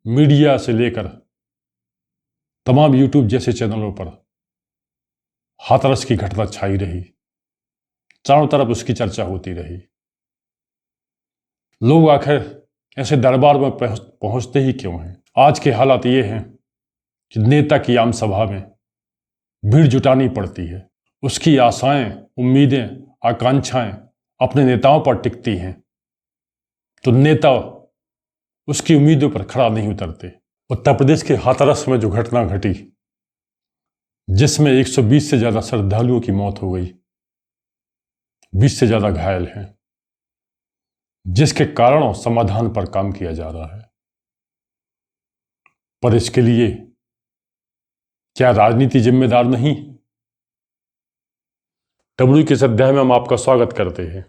Media से लेकर तमाम यूट्यूब जैसे चैनलों पर हाथरस की घटना छाई रही। चारों तरफ उसकी चर्चा होती रही। लोग आखिर ऐसे दरबार में पहुंचते ही क्यों हैं? आज के हालात ये हैं कि नेता की आम सभा में भीड़ जुटानी पड़ती है। उसकी आशाएं, उम्मीदें, आकांक्षाएं अपने नेताओं पर टिकती हैं, तो नेता उसकी उम्मीदों पर खरा नहीं उतरते। उत्तर प्रदेश के हाथरस में जो घटना घटी, जिसमें 120 से ज्यादा श्रद्धालुओं की मौत हो गई, 20 से ज्यादा घायल हैं, जिसके कारणों समाधान पर काम किया जा रहा है। पर इसके लिए क्या राजनीति जिम्मेदार नहीं? डब्ल्यू के इस अध्याय में हम आपका स्वागत करते हैं।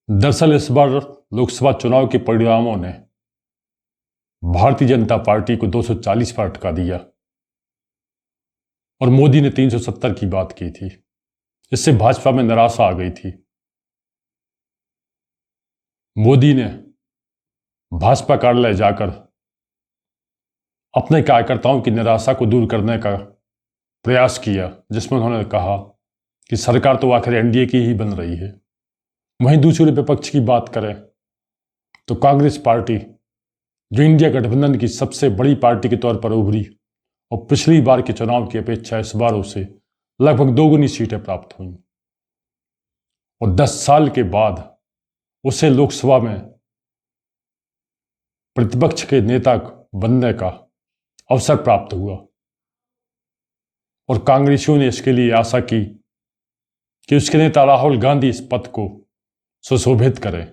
दरअसल इस बार लोकसभा चुनाव के परिणामों ने भारतीय जनता पार्टी को 240 पर अटका दिया और मोदी ने 370 की बात की थी। इससे भाजपा में निराशा आ गई थी। मोदी ने भाजपा कार्यालय जाकर अपने कार्यकर्ताओं की निराशा को दूर करने का प्रयास किया, जिसमें उन्होंने कहा कि सरकार तो आखिर एनडीए की ही बन रही है। वहीं दूसरे विपक्ष की बात करें तो कांग्रेस पार्टी, जो इंडिया गठबंधन की सबसे बड़ी पार्टी के तौर पर उभरी और पिछली बार के चुनाव की अपेक्षा इस बार उसे लगभग 2 गुनी सीटें प्राप्त हुई और 10 साल के बाद उसे लोकसभा में प्रतिपक्ष के नेता बनने का अवसर प्राप्त हुआ। और कांग्रेसियों ने इसके लिए आशा की कि उसके नेता राहुल गांधी इस पद को सुशोभित करें।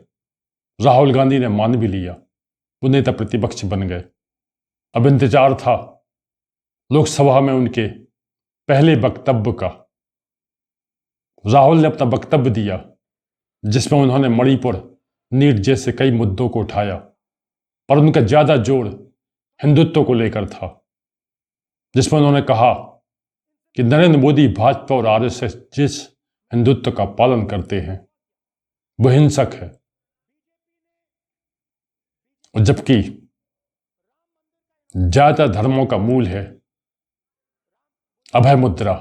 राहुल गांधी ने मान भी लिया, वो नेता प्रतिपक्ष बन गए। अब इंतजार था लोकसभा में उनके पहले वक्तव्य का। राहुल ने अपना वक्तव्य दिया, जिसमें उन्होंने मणिपुर, नीट जैसे कई मुद्दों को उठाया, पर उनका ज्यादा जोर हिंदुत्व को लेकर था, जिसमें उन्होंने कहा कि नरेंद्र मोदी भाजपा और आरएसएस जिस हिंदुत्व का पालन करते हैं वह हिंसक है। और जबकि ज्यादा धर्मों का मूल है अभय मुद्रा,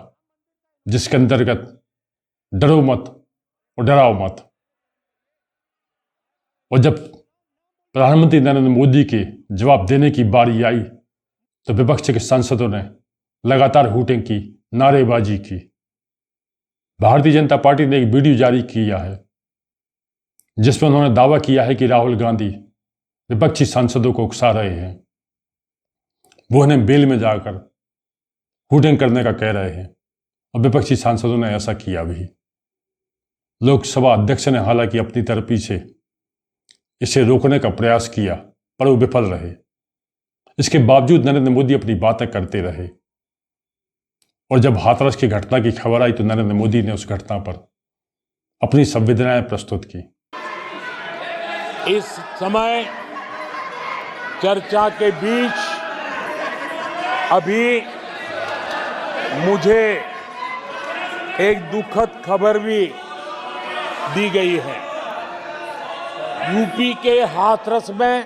जिसके अंतर्गत डरो मत और डराओ मत। और जब प्रधानमंत्री नरेंद्र मोदी के जवाब देने की बारी आई तो विपक्ष के सांसदों ने लगातार हूटिंग की, नारेबाजी की। भारतीय जनता पार्टी ने एक वीडियो जारी किया है, जिसमें उन्होंने दावा किया है कि राहुल गांधी विपक्षी सांसदों को उकसा रहे हैं। वो उन्हें बेल में जाकर हूटिंग करने का कह रहे हैं और विपक्षी सांसदों ने ऐसा किया भी। लोकसभा अध्यक्ष ने हालांकि अपनी तरफी से इसे रोकने का प्रयास किया, पर वो विफल रहे। इसके बावजूद नरेंद्र मोदी अपनी बातें करते रहे और जब हाथरस की घटना की खबर आई तो नरेंद्र मोदी ने उस घटना पर अपनी संवेदनाएं प्रस्तुत की। इस समय चर्चा के बीच अभी मुझे एक दुखद खबर भी दी गई है। यूपी के हाथरस में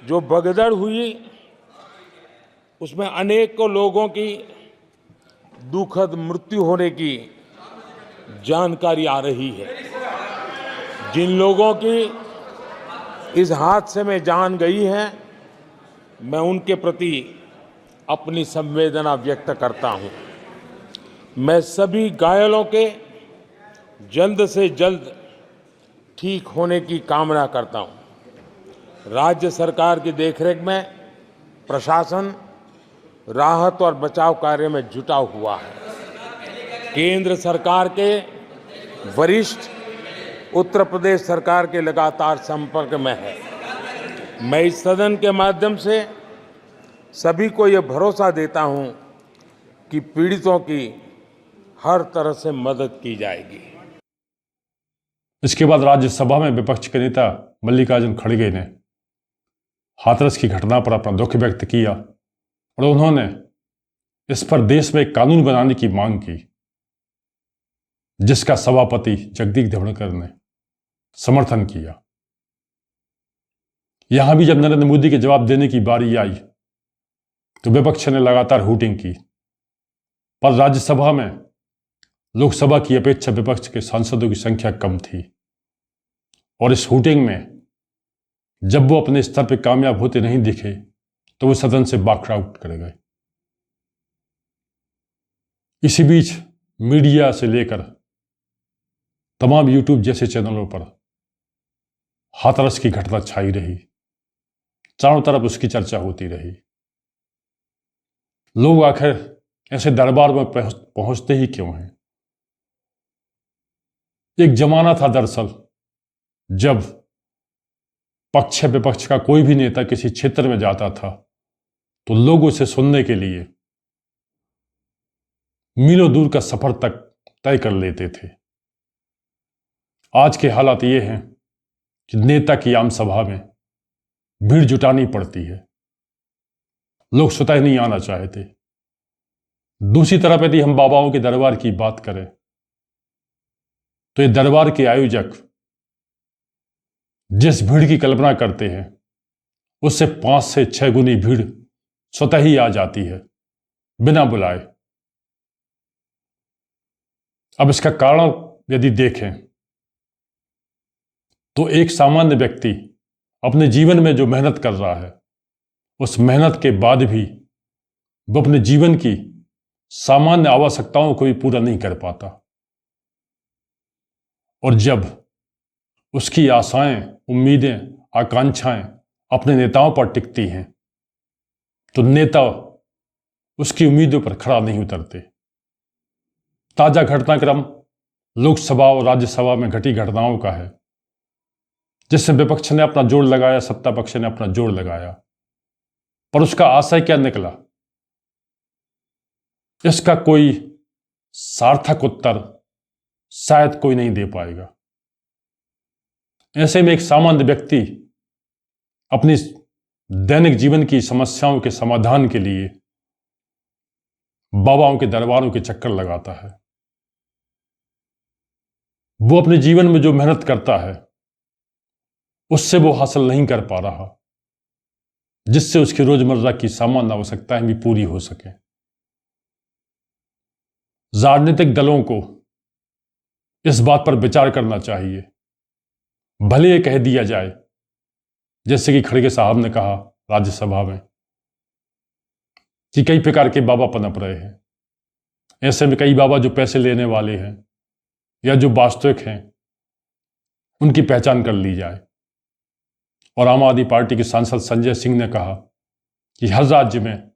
जो भगदड़ हुई, उसमें अनेकों लोगों की दुखद मृत्यु होने की जानकारी आ रही है। जिन लोगों की इस हादसे में जान गई है, मैं उनके प्रति अपनी संवेदना व्यक्त करता हूं। मैं सभी घायलों के जल्द से जल्द ठीक होने की कामना करता हूं। राज्य सरकार की देखरेख में प्रशासन राहत और बचाव कार्य में जुटा हुआ है। केंद्र सरकार के वरिष्ठ उत्तर प्रदेश सरकार के लगातार संपर्क में है। मैं इस सदन के माध्यम से सभी को यह भरोसा देता हूं कि पीड़ितों की हर तरह से मदद की जाएगी। इसके बाद राज्यसभा में विपक्ष के नेता मल्लिकार्जुन खड़गे ने हाथरस की घटना पर अपना दुख व्यक्त किया और उन्होंने इस पर देश में एक कानून बनाने की मांग की, जिसका सभापति जगदीप धनखड़ ने समर्थन किया। यहां भी जब नरेंद्र मोदी के जवाब देने की बारी आई तो विपक्ष ने लगातार हूटिंग की, पर राज्यसभा में लोकसभा की अपेक्षा विपक्ष के सांसदों की संख्या कम थी और इस हूटिंग में जब वो अपने स्तर पर कामयाब होते नहीं दिखे तो वो सदन से वॉकआउट कर गए। इसी बीच मीडिया से लेकर तमाम यूट्यूब जैसे चैनलों पर हाथरस की घटना छाई रही, चारों तरफ उसकी चर्चा होती रही। लोग आखिर ऐसे दरबार में पहुंचते ही क्यों हैं? एक जमाना था दरअसल जब पक्ष विपक्ष का कोई भी नेता किसी क्षेत्र में जाता था तो लोग उसे सुनने के लिए मीलों दूर का सफर तक तय कर लेते थे। आज के हालात ये हैं कि नेता की आम सभा में भीड़ जुटानी पड़ती है, लोग स्वतः नहीं आना चाहते। दूसरी तरफ यदि हम बाबाओं के दरबार की बात करें तो ये दरबार के आयोजक जिस भीड़ की कल्पना करते हैं उससे 5 से 6 गुनी भीड़ स्वतः ही आ जाती है बिना बुलाए। अब इसका कारण यदि देखें तो एक सामान्य व्यक्ति अपने जीवन में जो मेहनत कर रहा है उस मेहनत के बाद भी वो अपने जीवन की सामान्य आवश्यकताओं को भी पूरा नहीं कर पाता, और जब उसकी आशाएं, उम्मीदें, आकांक्षाएं अपने नेताओं पर टिकती हैं तो नेता उसकी उम्मीदों पर खरा नहीं उतरते। ताजा घटनाक्रम लोकसभा और राज्यसभा में घटी घटनाओं का है, जिससे विपक्ष ने अपना जोर लगाया, सत्ता पक्ष ने अपना जोर लगाया, पर उसका आशय क्या निकला इसका कोई सार्थक उत्तर शायद कोई नहीं दे पाएगा। ऐसे में एक सामान्य व्यक्ति अपनी दैनिक जीवन की समस्याओं के समाधान के लिए बाबाओं के दरबारों के चक्कर लगाता है। वो अपने जीवन में जो मेहनत करता है उससे वो हासिल नहीं कर पा रहा, जिससे उसकी रोजमर्रा की सामान्य आवश्यकताएं भी पूरी हो सके। राजनीतिक दलों को इस बात पर विचार करना चाहिए। भले ये कह दिया जाए, जैसे कि खड़गे साहब ने कहा राज्यसभा में, कि कई प्रकार के बाबा पनप रहे हैं। ऐसे में कई बाबा जो पैसे लेने वाले हैं या जो वास्तविक हैं उनकी पहचान कर ली जाए। और आम आदमी पार्टी के सांसद संजय सिंह ने कहा कि हर राज्य में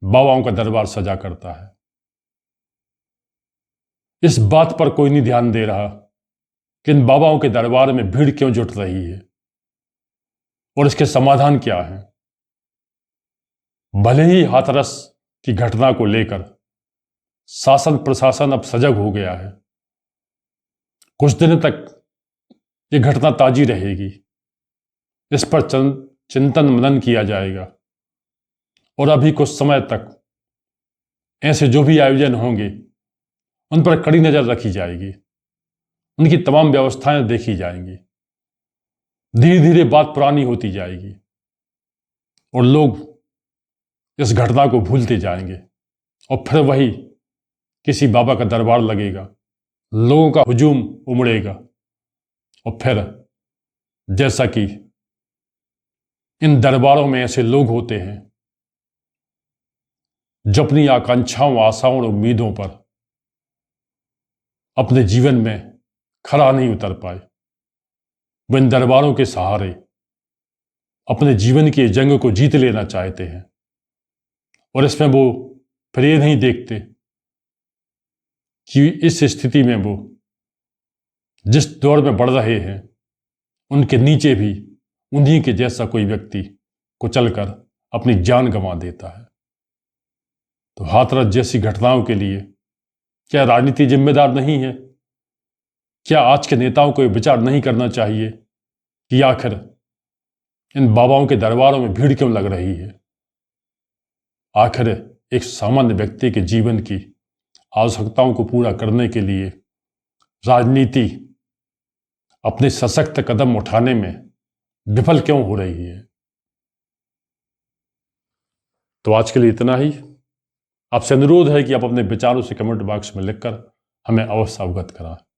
बाबाओं का दरबार सजा करता है। इस बात पर कोई नहीं ध्यान दे रहा कि इन बाबाओं के दरबार में भीड़ क्यों जुट रही है और इसके समाधान क्या है। भले ही हाथरस की घटना को लेकर शासन प्रशासन अब सजग हो गया है, कुछ दिन तक ये घटना ताजी रहेगी, इस पर चिंतन मनन किया जाएगा और अभी कुछ समय तक ऐसे जो भी आयोजन होंगे उन पर कड़ी नजर रखी जाएगी, उनकी तमाम व्यवस्थाएं देखी जाएंगी। धीरे धीरे बात पुरानी होती जाएगी और लोग इस घटना को भूलते जाएंगे और फिर वही किसी बाबा का दरबार लगेगा, लोगों का हुजूम उमड़ेगा और फिर जैसा कि इन दरबारों में ऐसे लोग होते हैं जो अपनी आकांक्षाओं, आशाओं और उम्मीदों पर अपने जीवन में खरा नहीं उतर पाए, वो इन दरबारों के सहारे अपने जीवन की जंग को जीत लेना चाहते हैं और इसमें वो फिर ये नहीं देखते कि इस स्थिति में वो जिस दौर में बढ़ रहे हैं उनके नीचे भी उन्हीं के जैसा कोई व्यक्ति कुचलकर अपनी जान गंवा देता है। तो हाथरस जैसी घटनाओं के लिए क्या राजनीति जिम्मेदार नहीं है? क्या आज के नेताओं को यह विचार नहीं करना चाहिए कि आखिर इन बाबाओं के दरबारों में भीड़ क्यों लग रही है? आखिर एक सामान्य व्यक्ति के जीवन की आवश्यकताओं को पूरा करने के लिए राजनीति अपने सशक्त कदम उठाने में विफल क्यों हो रही है। तो आज के लिए इतना ही। आपसे अनुरोध है कि आप अपने विचारों से कमेंट बॉक्स में लिखकर हमें अवश्य अवगत कराएं।